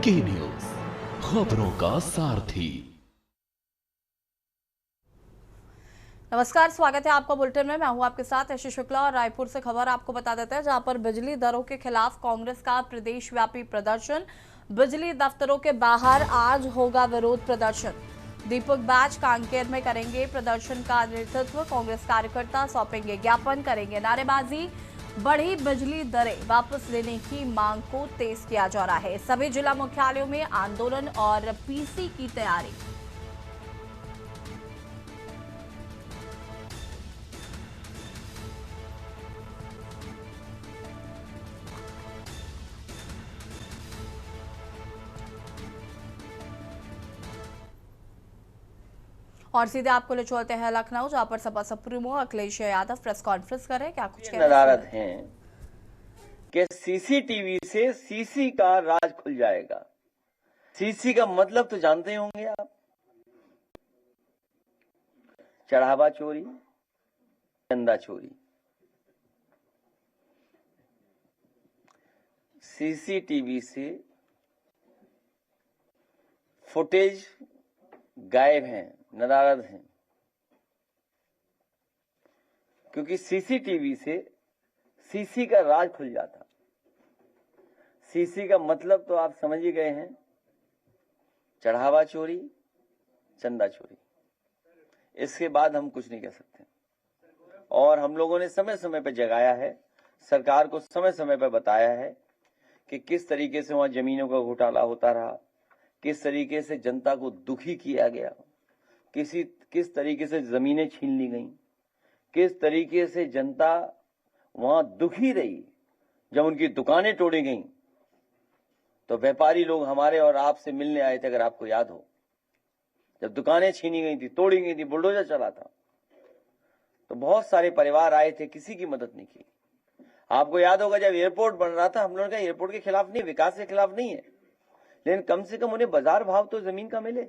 की न्यूज, खबरों का सारथी। नमस्कार, स्वागत है आपका बुलेटिन में। मैं हूं आपके साथ यशी शुक्ला और रायपुर से खबर आपको बता देते हैं, जहां पर बिजली दरों के खिलाफ कांग्रेस का प्रदेश व्यापी प्रदर्शन। बिजली दफ्तरों के बाहर आज होगा विरोध प्रदर्शन। दीपक बैच कांकेर में करेंगे प्रदर्शन का नेतृत्व। कांग्रेस कार्यकर्ता सौंपेंगे ज्ञापन, करेंगे नारेबाजी। बढ़ी बिजली दरें वापस लेने की मांग को तेज किया जा रहा है। सभी जिला मुख्यालयों में आंदोलन और पीसी की तैयारी। और सीधे आपको ले चलते हैं लखनऊ, जहां पर Sapa supremo Akhilesh Yadav press conference करें। क्या कुछ नदारत हैं कि सीसीटीवी से सीसी का राज खुल जाएगा। सीसी का मतलब तो जानते होंगे आप, चढ़ावा चोरी, चंदा चोरी। सीसीटीवी से फुटेज गायब हैं, नदारद हैं, क्योंकि सीसीटीवी से सीसी का राज खुल जाता। सीसी का मतलब तो आप समझ ही गए हैं, चढ़ावा चोरी, चंदा चोरी। इसके बाद हम कुछ नहीं कह सकते। और हम लोगों ने समय समय पर जगाया है, सरकार को समय समय पर बताया है कि किस तरीके से वहां जमीनों का घोटाला होता रहा, किस तरीके से जनता को दुखी किया गया, किस तरीके से जमीनें छीन ली गईं, किस तरीके से जनता वहां दुखी रही। जब उनकी दुकानें तोड़ी गईं तो व्यापारी लोग हमारे और आपसे मिलने आए थे, अगर आपको याद हो। जब दुकानें छीनी गई थी, तोड़ी गई थी, बुलडोजर चला था, तो बहुत सारे परिवार आए थे, किसी की मदद नहीं की। आपको याद होगा जब एयरपोर्ट बन रहा था, हम लोगों ने कहा एयरपोर्ट के खिलाफ नहीं, विकास के खिलाफ नहीं है, लेकिन कम से कम उन्हें बाजार भाव तो जमीन का मिले।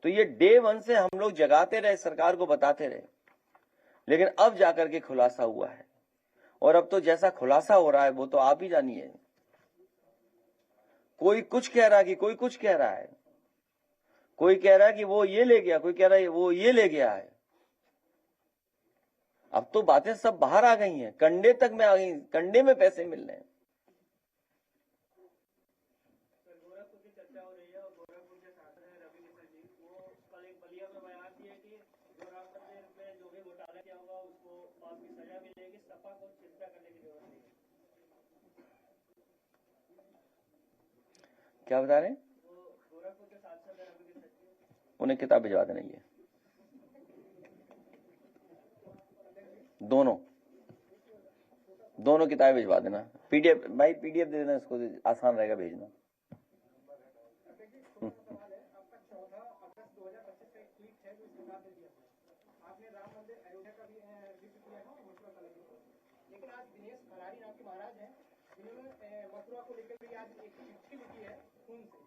तो ये डे वन से हम लोग जगाते रहे, सरकार को बताते रहे, लेकिन अब जाकर के खुलासा हुआ है। और अब तो जैसा खुलासा हो रहा है वो तो आप ही जानिए। कोई कुछ कह रहा है कि कोई कुछ कह रहा है, कोई कह रहा है कि वो ये ले गया, कोई कह रहा है वो ये ले गया है। अब तो बातें सब बाहर आ गई हैं, कंडे तक में आ गई, कंडे में पैसे मिल रहे हैं। क्या बता रहे हैं? उन्हें किताब भिजवा देना, ये दोनों किताबें भिजवा देना। पीडीएफ भाई, पीडीएफ दे देना, इसको आसान रहेगा भेजना। मथुरा को लेकर भी आज एक चिट्ठी लिखी है खून से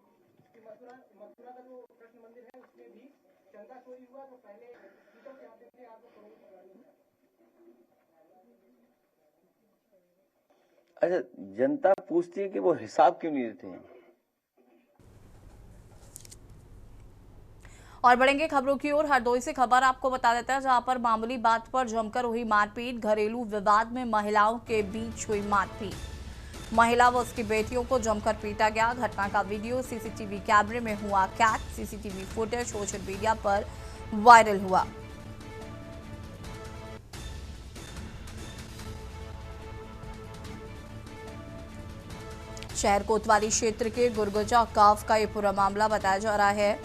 कि मथुरा का जो कृष्ण मंदिर है उसमें भी चंदा चोरी हुआ। तो पहले स्पीकर से आते थे, आपको अच्छा, जनता पूछती है कि वो हिसाब क्यों नहीं देते हैं। और बढ़ेंगे खबरों की ओर। हरदोई से खबर आपको बता देता है, जहां पर मामूली बात पर जमकर हुई मारपीट। घरेलू विवाद में महिलाओं के बीच हुई मारपीट। महिला व उसकी बेटियों को जमकर पीटा गया। घटना का वीडियो सीसीटीवी कैमरे में हुआ कैद। सीसीटीवी फुटेज सोशल मीडिया पर वायरल हुआ। शहर कोतवाली क्षेत्र के गुरगुजा गांव का ये पूरा मामला बताया जा रहा है।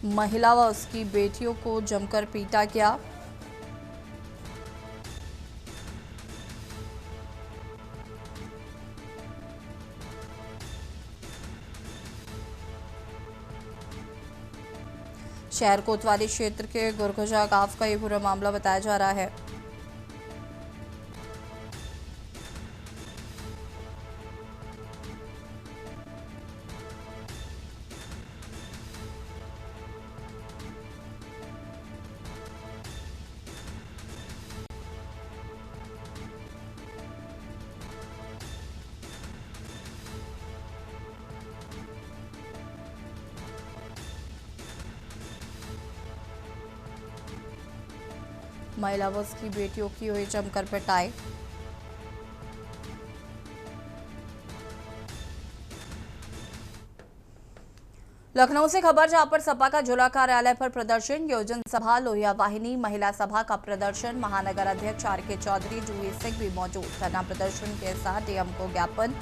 महिला व उसकी बेटियों को जमकर पीटा गया। शहर कोतवाली क्षेत्र के गुरगुजा गांव का ये पूरा मामला बताया जा रहा है। महिला व उसकी बेटियों की हुई जमकर पिटाई। लखनऊ से खबर, जहां पर सपा का जिला कार्यालय पर प्रदर्शन, योजन सभा, लोहिया वाहिनी महिला सभा का प्रदर्शन। महानगर अध्यक्ष आर.के. चौधरी, जूही सिंह भी मौजूद। धरना प्रदर्शन के साथ डीएम को ज्ञापन,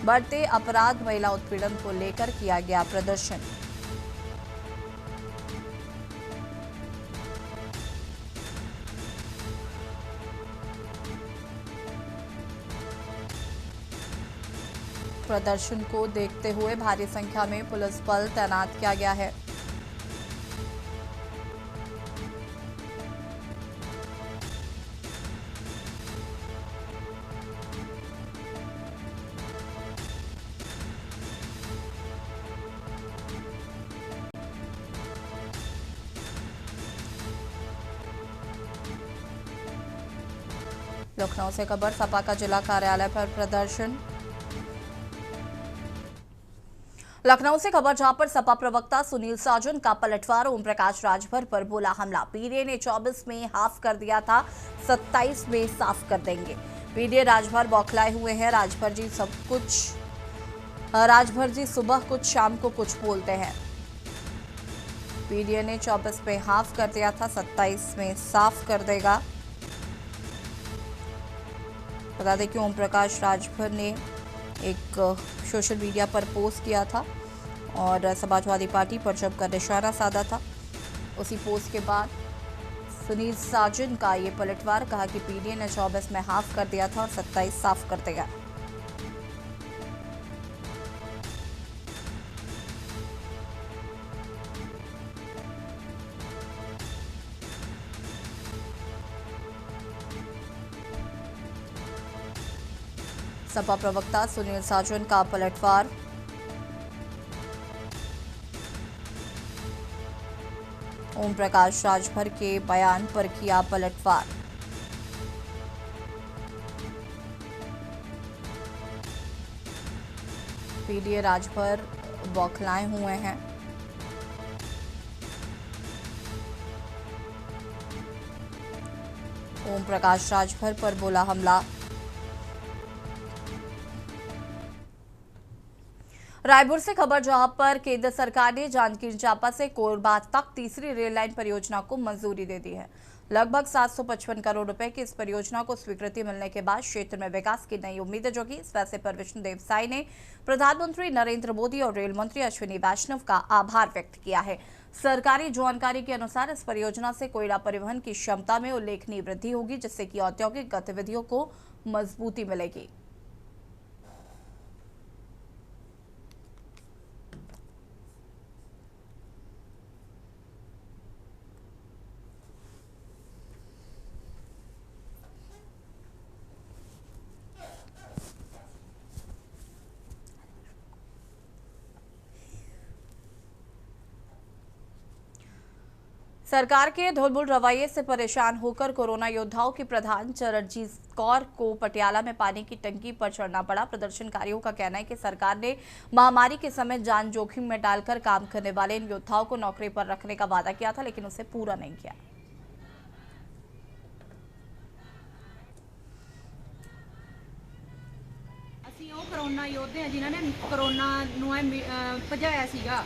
बढ़ते अपराध, महिला उत्पीड़न को लेकर किया गया प्रदर्शन। प्रदर्शन को देखते हुए भारी संख्या में पुलिस बल तैनात किया गया है। लखनऊ से खबर, सपा का जिला कार्यालय पर प्रदर्शन। लखनऊ से खबर, जहां पर सपा प्रवक्ता सुनील साजन का पलटवार, ओम प्रकाश राजभर पर बोला हमला। पीडीए ने 24 में हाफ कर दिया था, 27 में साफ कर देंगे। पीडीए राजभर बौखलाए हुए हैं। राजभर जी सुबह कुछ शाम को कुछ बोलते हैं। पीडीए ने 24 में हाफ कर दिया था, 27 में साफ कर देगा। बता दें कि ओम प्रकाश राजभर ने एक सोशल मीडिया पर पोस्ट किया था और समाजवादी पार्टी पर जमकर निशाना साधा था। उसी पोस्ट के बाद सुनील साजन का ये पलटवार, कहा कि पीडीए ने 24 में हाफ कर दिया था और 27 साफ कर देगा। सपा प्रवक्ता सुनील साजन का पलटवार। ओम प्रकाश राजभर के बयान पर किया पलटवार। पीडीए राजभर बौखलाए हुए हैं। ओम प्रकाश राजभर पर बोला हमला। रायपुर से खबर, जहां पर केंद्र सरकार ने जांजगीर चांपा से कोरबा तक तीसरी रेल लाइन परियोजना को मंजूरी दे दी है। लगभग 755 करोड़ रुपए की इस परियोजना को स्वीकृति मिलने के बाद क्षेत्र में विकास की नई उम्मीदें जगी। इस फैसले पर विष्णुदेव साई ने प्रधानमंत्री नरेंद्र मोदी और रेल मंत्री अश्विनी वैष्णव का आभार व्यक्त किया है। सरकारी जानकारी के अनुसार इस परियोजना से कोयला परिवहन की क्षमता में उल्लेखनीय वृद्धि होगी, जिससे कि औद्योगिक गतिविधियों को मजबूती मिलेगी। सरकार के धुलमुल रवैये से परेशान होकर कोरोना योद्धाओं के प्रधान चरणजीत कौर को पटियाला में पानी की टंकी पर चढ़ना पड़ा। प्रदर्शनकारियों का कहना है कि सरकार ने महामारी के समय जान जोखिम में डालकर काम करने वाले इन योद्धाओं को नौकरी पर रखने का वादा किया था, लेकिन उसे पूरा नहीं किया। कोरोना योद्धे हैं जिन्होंने कोरोना भजाया सीगा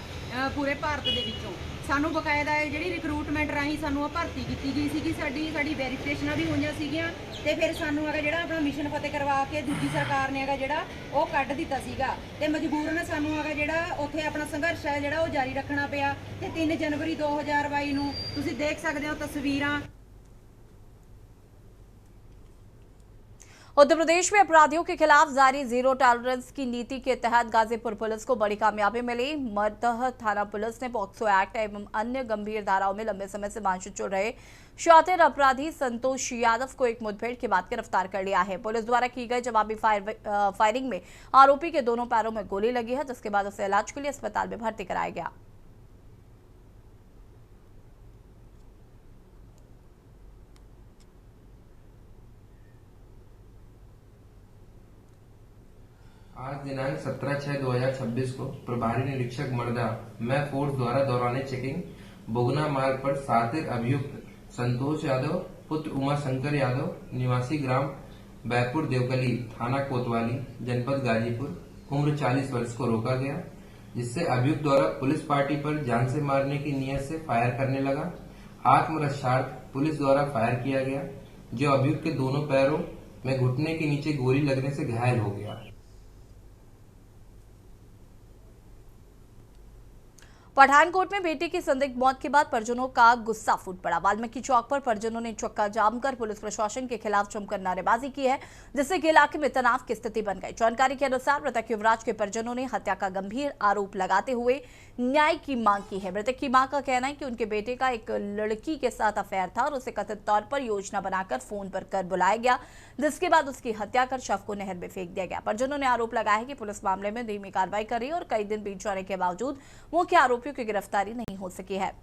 पूरे भारत दे विचों। सानू बकायदा जिहड़ी रिक्रूटमेंट राही सानू भर्ती की गई सी, साडी वेरीफिकेशनां भी होईयां सीगीआं ते फिर सानू जिहड़ा अपना मिशन फतेह करवा के दूजी सरकार ने जिहड़ा वो कढ दित्ता सीगा ते मजबूरन सानू जिहड़ा उत्थे अपना संघर्ष है जिहड़ा वो जारी रखना पिया। ते 3 जनवरी 2022 नूं तुसीं देख सकदे हो तस्वीरां। उत्तर प्रदेश में अपराधियों के खिलाफ जारी जीरो टॉलरेंस की नीति के तहत गाजीपुर पुलिस को बड़ी कामयाबी मिली। मरदह थाना पुलिस ने पॉक्सो एक्ट एवं अन्य गंभीर धाराओं में लंबे समय से मानसून चल रहे शातिर अपराधी संतोष यादव को एक मुठभेड़ के बाद गिरफ्तार कर लिया है। पुलिस द्वारा की गई जवाबी फायरिंग में आरोपी के दोनों पैरों में गोली लगी है, जिसके बाद उसे इलाज के लिए अस्पताल में भर्ती कराया गया। आज दिनांक 17/6/2026 को प्रभारी निरीक्षक मर्दा मैं फोर्स द्वारा दौरान चेकिंग बोगना मार्ग पर शातिर अभियुक्त संतोष यादव पुत्र उमा शंकर यादव निवासी ग्राम बैरपुर देवकली, थाना कोतवाली, जनपद गाजीपुर, उम्र 40 वर्ष को रोका गया, जिससे अभियुक्त द्वारा पुलिस पार्टी पर जान से मारने की नीयत से फायर करने लगा। आत्मरक्षार्थ पुलिस द्वारा फायर किया गया, जो अभियुक्त के दोनों पैरों में घुटने के नीचे गोली लगने से घायल हो गया। पठानकोट में बेटी की संदिग्ध मौत के बाद परिजनों का गुस्सा फूट पड़ा। वाल्मीकि चौक पर परिजनों ने चक्का जाम कर पुलिस प्रशासन के खिलाफ जमकर नारेबाजी की है, जिससे कि इलाके में तनाव की स्थिति बन गई। जानकारी के अनुसार मृतक युवराज के परिजनों ने हत्या का गंभीर आरोप लगाते हुए न्याय की मांग की है। मृतक की मां का कहना है कि उनके बेटे का एक लड़की के साथ अफेयर था और उसे कथित तौर पर योजना बनाकर फोन पर कर बुलाया गया, जिसके बाद उसकी हत्या कर शव को नहर में फेंक दिया गया। परिजनों ने आरोप लगाया है कि पुलिस मामले में धीमी कार्रवाई कर रही है और कई दिन बीत जाने के बावजूद मुख्य आरोपियों की गिरफ्तारी नहीं हो सकी है।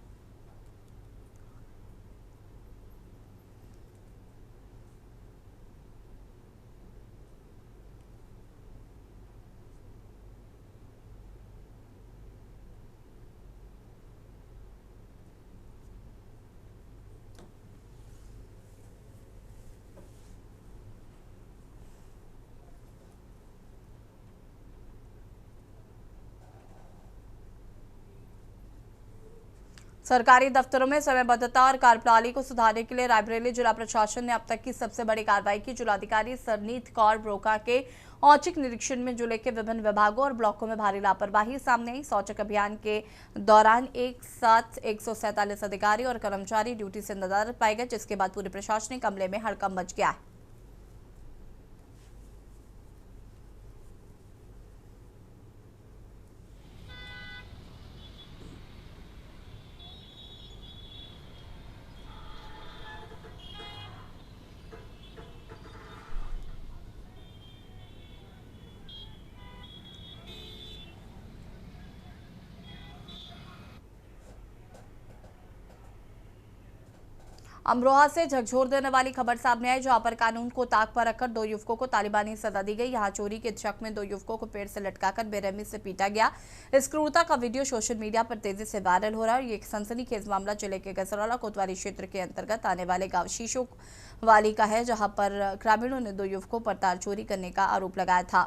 सरकारी दफ्तरों में समयबद्धता और कार्यप्रणाली को सुधारने के लिए रायबरेली जिला प्रशासन ने अब तक की सबसे बड़ी कार्रवाई की। जिलाधिकारी सरनीत कौर ब्रोका के औचक निरीक्षण में जिले के विभिन्न विभागों और ब्लॉकों में भारी लापरवाही सामने आई। औचक अभियान के दौरान एक साथ 147 अधिकारी और कर्मचारी ड्यूटी से नदारद पाए गए, जिसके बाद पूरे प्रशासनिक अमले में हड़कंप मच गया है। अमरोहा से झकझोर देने वाली खबर सामने आई, जहां पर कानून को ताक पर रखकर 2 युवकों को तालिबानी सजा दी गई। यहां चोरी के शक में 2 युवकों को पेड़ से लटकाकर बेरहमी से पीटा गया। इस क्रूरता का वीडियो सोशल मीडिया पर तेजी से वायरल हो रहा है और ये एक सनसनीखेज मामला जिले के गसरौला कोतवाली क्षेत्र के अंतर्गत आने वाले गांव शीशों वाली का है, जहां पर ग्रामीणों ने 2 युवकों पर तार चोरी करने का आरोप लगाया था।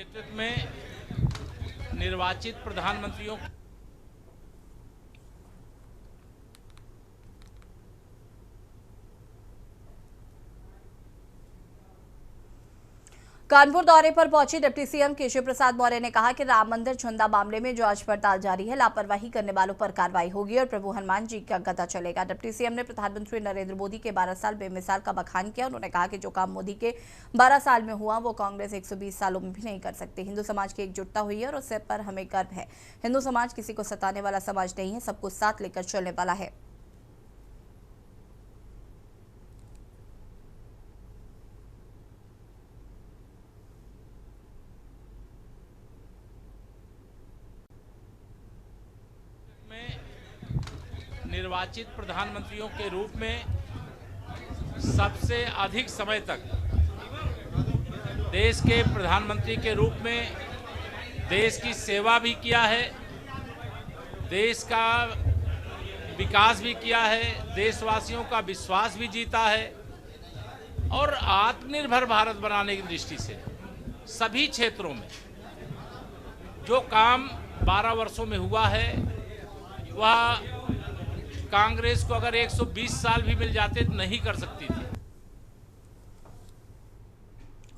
नेतृत्व में निर्वाचित प्रधानमंत्रियों कानपुर दौरे पर पहुंचे डिप्टी सीएम केशव प्रसाद मौर्य ने कहा कि राम मंदिर झंडा मामले में जांच पड़ताल जारी है, लापरवाही करने वालों पर कार्रवाई होगी और प्रभु हनुमान जी का गदा चलेगा। डिप्टी सीएम ने प्रधानमंत्री नरेंद्र मोदी के 12 साल बेमिसाल का बखान किया। उन्होंने कहा कि जो काम मोदी के 12 साल में हुआ वो कांग्रेस 120 सालों में भी नहीं कर सकती। हिंदू समाज की एकजुटता हुई है और उससे पर हमें गर्व है। हिंदू समाज किसी को सताने वाला समाज नहीं है, सबको साथ लेकर चलने वाला है। निर्वाचित प्रधानमंत्रियों के रूप में सबसे अधिक समय तक देश के प्रधानमंत्री के रूप में देश की सेवा भी किया है, देश का विकास भी किया है, देशवासियों का विश्वास भी जीता है और आत्मनिर्भर भारत बनाने की दृष्टि से सभी क्षेत्रों में जो काम 12 वर्षों में हुआ है वह कांग्रेस को अगर 120 साल भी मिल जाते तो नहीं कर सकती थी।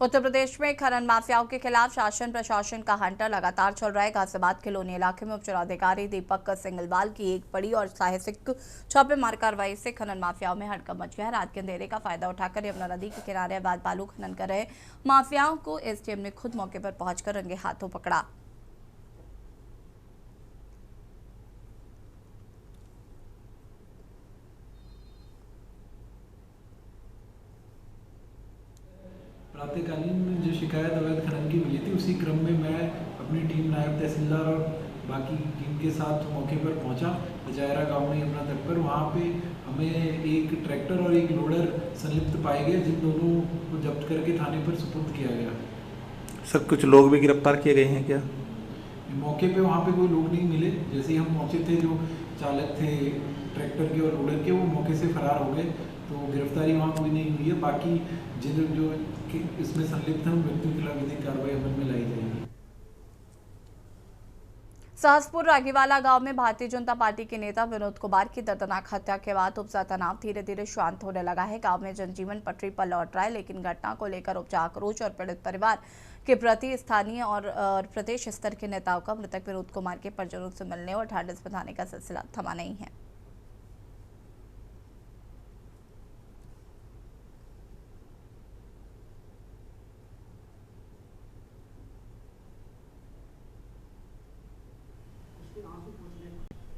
उत्तर प्रदेश में खनन माफियाओं के खिलाफ शासन प्रशासन का हंटर लगातार चल रहा है। गाजियाबाद के लोनी इलाके में उपचुनाधिकारी दीपक सिंगलवाल की एक बड़ी और साहसिक छापेमार कार्रवाई से खनन माफियाओं में हड़कंप मच गया है। रात के अंधेरे का फायदा उठाकर यमुना नदी के किनारे अवैध बालू खनन कर रहे माफियाओं को एसडीएम ने खुद मौके पर पहुंचकर रंगे हाथों पकड़ा। प्रातःकालीन जो शिकायत अवैध खनन की मिली थी, उसी क्रम में मैं अपनी टीम नायब तहसीलदार और बाकी टीम के साथ मौके पर पहुंचा जायरा गांव में यमुना तट पर। वहां पे हमें एक ट्रैक्टर और एक लोडर संलिप्त पाए गए, जिन दोनों को जब्त करके थाने पर सुपुर्द किया गया। सर कुछ लोग भी गिरफ्तार किए गए हैं क्या? मौके पे वहाँ पे कोई लोग नहीं मिले। जैसे ही हम पहुँचे थे, जो चालक थे ट्रैक्टर के और लोडर के, वो मौके से फरार हो गए, तो गिरफ्तारी वहाँ कोई नहीं हुई है। बाकी जिन जो इसमें संलिप्त हैं उन व्यक्तियों के खिलाफ विधिक कार्रवाई अमल में लाई जाएगी। सहसपुर रागीवाला गांव में भारतीय जनता पार्टी के नेता विनोद कुमार की दर्दनाक हत्या के बाद उपजा तनाव धीरे धीरे शांत होने लगा है। गांव में जनजीवन पटरी पर लौट रहा है, लेकिन घटना को लेकर उपजा आक्रोश और पीड़ित परिवार के प्रति स्थानीय और प्रदेश स्तर के नेताओं का मृतक विनोद कुमार के परिजनों से मिलने और ढांढस बंधाने का सिलसिला थमा नहीं है।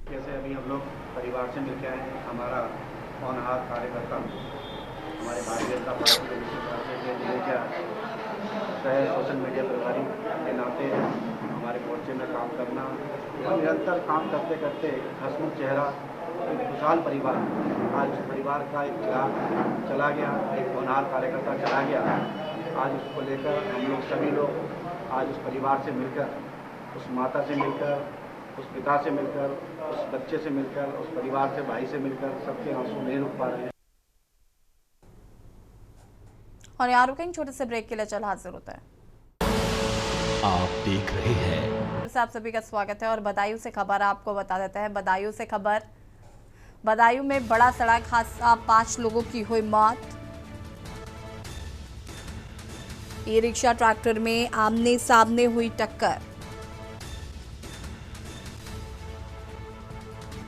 जैसे अभी हम लोग परिवार से मिलकर आए हैं, हमारा होनहार कार्यकर्ता हमारे भारतीय जनता पार्टी के विशेष जिले के सोशल मीडिया प्रभारी के नाते हमारे मोर्चे में काम करना और निरंतर काम करते करते हंसमुख चेहरा एक खुशहाल परिवार, आज उस परिवार का एक चिराग चला गया, एक होनहार कार्यकर्ता चला गया। आज उसको लेकर हम लोग सभी लोग आज उस परिवार से मिलकर, उस माता से मिलकर, उस पिता से मिलकर, उस बच्चे से मिलकर, उस परिवार से भाई से मिलकर सबके आंसू नहीं रुक पा रहे हैं। और यहाँ रुकेंगे, छोटे से ब्रेक के लिए चल हाजिर होता है। आप देख रहे हैं। आप सभी का स्वागत है और बदायूं से खबर आपको बता देते हैं। बदायूं से खबर, बदायूं में बड़ा सड़क हादसा, 5 लोगों की हुई मौत। ई रिक्शा ट्रैक्टर में आमने सामने हुई टक्कर।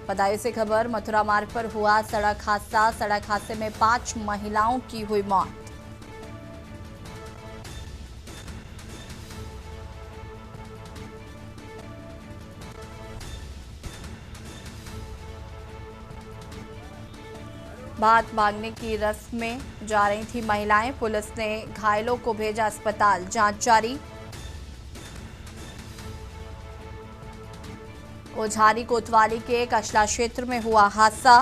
बदायूं से खबर, मथुरा मार्ग पर हुआ सड़क हादसा, सड़क हादसे में 5 महिलाओं की हुई मौत। भात मांगने की रस्म में जा रही थी महिलाएं, पुलिस ने घायलों को भेजा अस्पताल, जांच जारी। ओझारी कोतवाली के कशला क्षेत्र में हुआ हादसा।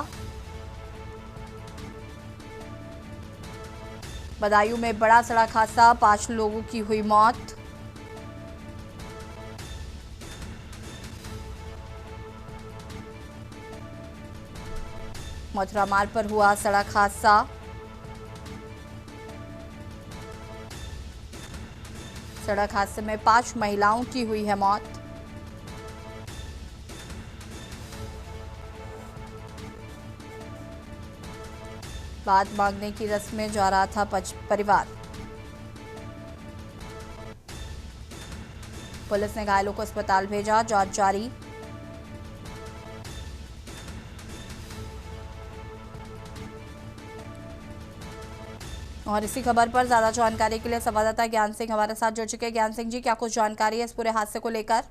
बदायूं में बड़ा सड़क हादसा, 5 लोगों की हुई मौत। मथुरा मार्ग पर हुआ सड़क हादसा, सड़क हादसे में 5 महिलाओं की हुई है मौत। बात मांगने की रस्म में जा रहा था परिवार। पुलिस ने घायलों को अस्पताल भेजा, जांच जारी। और इसी खबर पर ज्यादा जानकारी के लिए संवाददाता ज्ञान सिंह हमारे साथ जुड़ चुके हैं। ज्ञान सिंह जी, क्या कुछ जानकारी है इस पूरे हादसे को लेकर?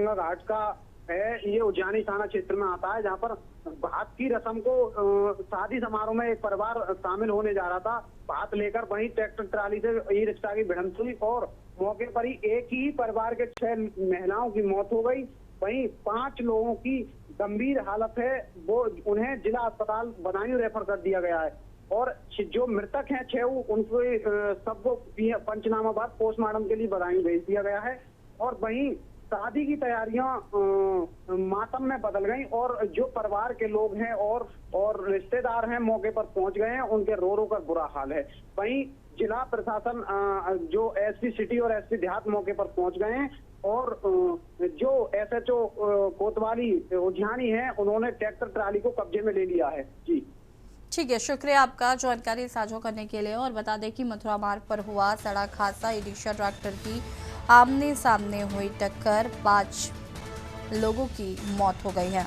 घाट का है, ये उज्जैनी थाना क्षेत्र में आता है, जहाँ पर भात की रस्म को शादी समारोह में एक परिवार शामिल होने जा रहा था। भात लेकर वहीं ट्रैक्टर ट्राली से ई रिक्शा की भिड़ंत हुई और मौके पर ही एक ही परिवार के 6 महिलाओं की मौत हो गई। वहीं 5 लोगों की गंभीर हालत है, वो उन्हें जिला अस्पताल बदायूं रेफर कर दिया गया है। और जो मृतक हैं 6, उनके सबको पंचनामा बाद पोस्टमार्टम के लिए बदायूं भेज दिया गया है। और वहीं शादी की तैयारियां मातम में बदल गई और जो परिवार के लोग हैं और रिश्तेदार हैं मौके पर पहुंच गए हैं, उनके रो रो कर बुरा हाल है। वहीं जिला प्रशासन जो एसपी सिटी और एसपी देहात मौके पर पहुंच गए हैं और जो एसएचओ कोतवाली उज्जैनी है, उन्होंने ट्रैक्टर ट्राली को कब्जे में ले लिया है। जी ठीक है, शुक्रिया आपका जानकारी साझा करने के लिए। और बता दें कि मथुरा मार्ग पर हुआ सड़क हादसा, ई रिक्शा ट्रैक्टर की आमने सामने हुई टक्कर, 5 लोगों की मौत हो गई है।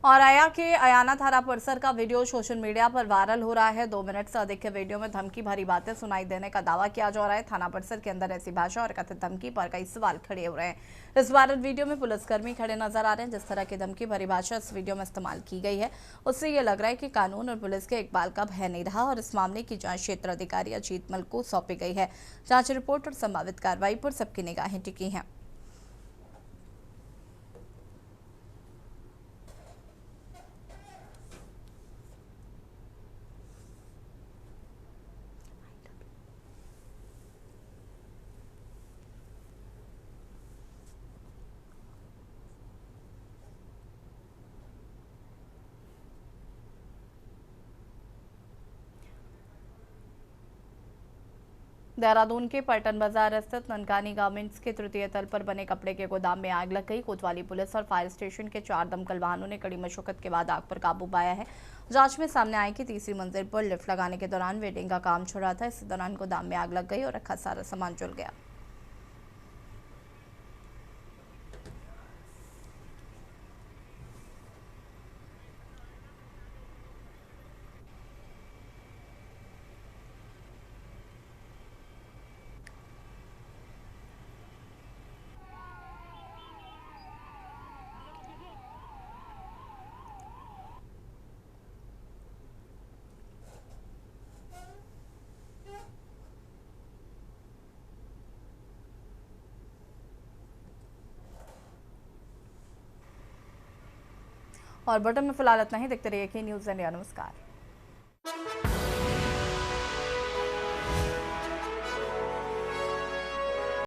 और आया के अयाना थाना परिसर का वीडियो सोशल मीडिया पर वायरल हो रहा है। 2 मिनट से अधिक के वीडियो में धमकी भरी बातें सुनाई देने का दावा किया जा रहा है। थाना परिसर के अंदर ऐसी भाषा और कथित धमकी पर कई सवाल खड़े हो रहे हैं। इस वायरल वीडियो में पुलिसकर्मी खड़े नजर आ रहे हैं। जिस तरह की धमकी भरी भाषा इस वीडियो में इस्तेमाल की गई है, उससे ये लग रहा है कि कानून और पुलिस के इकबाल का भय नहीं रहा और इस मामले की जांच क्षेत्र अधिकारी अजीत मल को सौंपी गई है। जांच रिपोर्ट और संभावित कार्रवाई पर सबकी निगाहें टिकी हैं। देहरादून के पलटन बाजार स्थित ननकानी गारमेंट्स के तृतीय तल पर बने कपड़े के गोदाम में आग लग गई। कोतवाली पुलिस और फायर स्टेशन के 4 दमकल वाहनों ने कड़ी मशक्कत के बाद आग पर काबू पाया है। जांच में सामने आया कि तीसरी मंजिल पर लिफ्ट लगाने के दौरान वेल्डिंग का काम चल रहा था। इस दौरान गोदाम में आग लग गई और रखा सारा सामान जल गया। और बटन में फिलहाल इतना ही। देखते रहिए कि न्यूज़ इंडिया। नमस्कार।